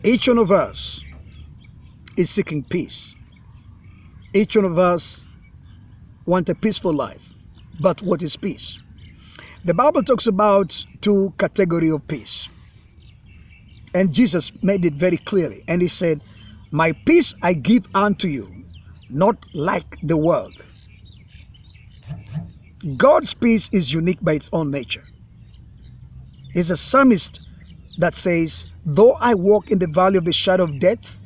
Each one of us is seeking peace. Each one of us wants a peaceful life. But what is peace? The Bible talks about two categories of peace. And Jesus made it very clearly. And he said, "My peace I give unto you, not like the world." God's peace is unique by its own nature. He's a psalmist that says, "Though I walk in the valley of the shadow of death,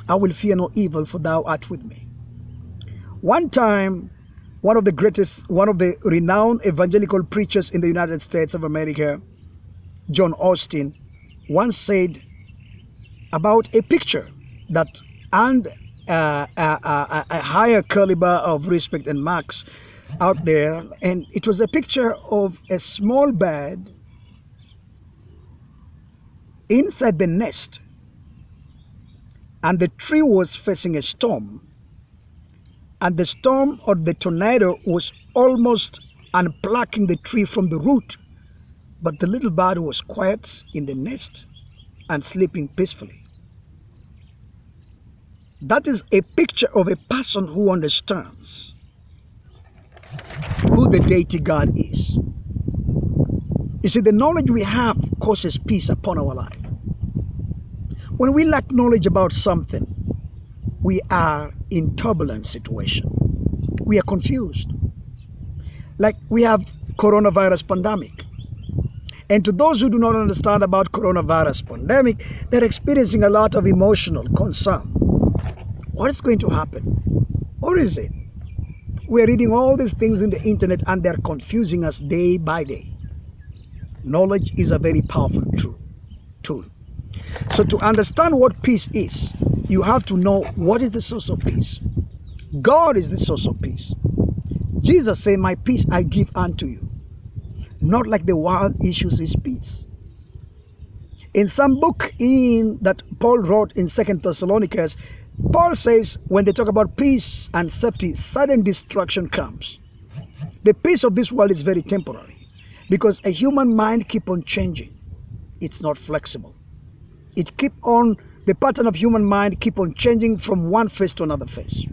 I will fear no evil, for thou art with me." One time, one of the renowned evangelical preachers in the United States of America, John Austin, once said about a picture that earned a higher caliber of respect and marks out there, and it was a picture of a small bird inside the nest, and the tree was facing a storm, and the storm or the tornado was almost unplucking the tree from the root, but the little bird was quiet in the nest and sleeping peacefully. That is a picture of a person who understands who the deity God is. You see, the knowledge we have causes peace upon our life. When we lack knowledge about something, we are in turbulent situation. We are confused. Like we have coronavirus pandemic. And to those who do not understand about coronavirus pandemic, they're experiencing a lot of emotional concern. What is going to happen? Or is it? We're reading all these things in the internet and they're confusing us day by day. Knowledge is a very powerful tool. So to understand what peace is, you have to know what is the source of peace. God is the source of peace. Jesus said, "My peace I give unto you." Not like the world issues his peace. In some book that Paul wrote in 2 Thessalonians, Paul says when they talk about peace and safety, sudden destruction comes. The peace of this world is very temporary because a human mind keep on changing. It's not flexible. The pattern of human mind keep on changing from one phase to another phase.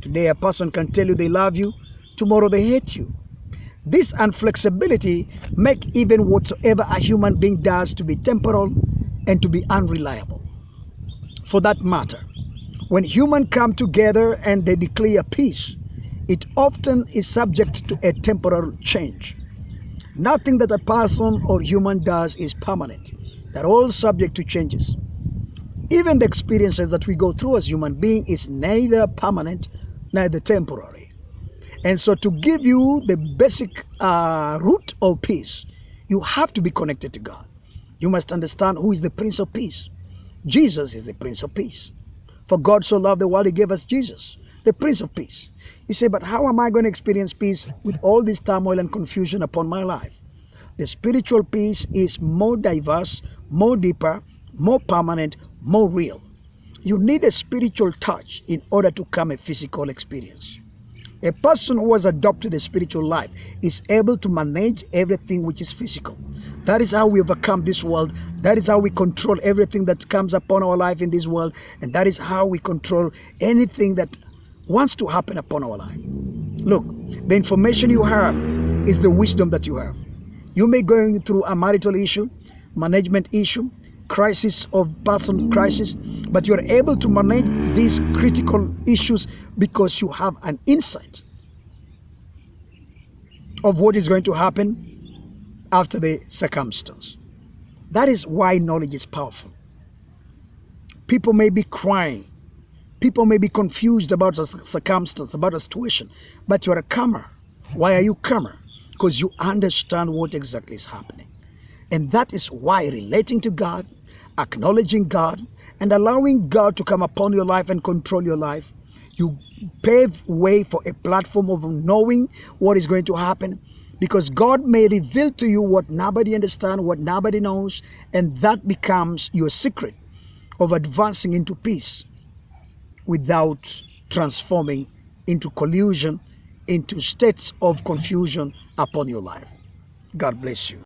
Today a person can tell you they love you, tomorrow they hate you. This inflexibility make even whatsoever a human being does to be temporal and to be unreliable. For that matter, when humans come together and they declare peace, it often is subject to a temporal change. Nothing that a person or human does is permanent. They're all subject to changes. Even the experiences that we go through as human beings is neither permanent, neither temporary. And so to give you the basic root of peace, you have to be connected to God. You must understand who is the Prince of Peace. Jesus is the Prince of Peace. For God so loved the world, he gave us Jesus, the Prince of Peace. You say, but how am I going to experience peace with all this turmoil and confusion upon my life? The spiritual peace is more diverse, more deeper, more permanent, more real. You need a spiritual touch in order to come a physical experience. A person who has adopted a spiritual life is able to manage everything which is physical. That is how we overcome this world. That is how we control everything that comes upon our life in this world. And that is how we control anything that wants to happen upon our life. Look, the information you have is the wisdom that you have. You may go through a marital issue, management issue, crisis of personal crisis, but you're able to manage these critical issues because you have an insight of what is going to happen after the circumstance. That is why knowledge is powerful. People may be crying. People may be confused about a circumstance, about a situation, but you're a calmer. Why are you calmer? Because you understand what exactly is happening. And that is why relating to God, acknowledging God, and allowing God to come upon your life and control your life, you pave way for a platform of knowing what is going to happen, because God may reveal to you what nobody understands, what nobody knows, and that becomes your secret of advancing into peace without transforming into collusion, into states of confusion upon your life. God bless you.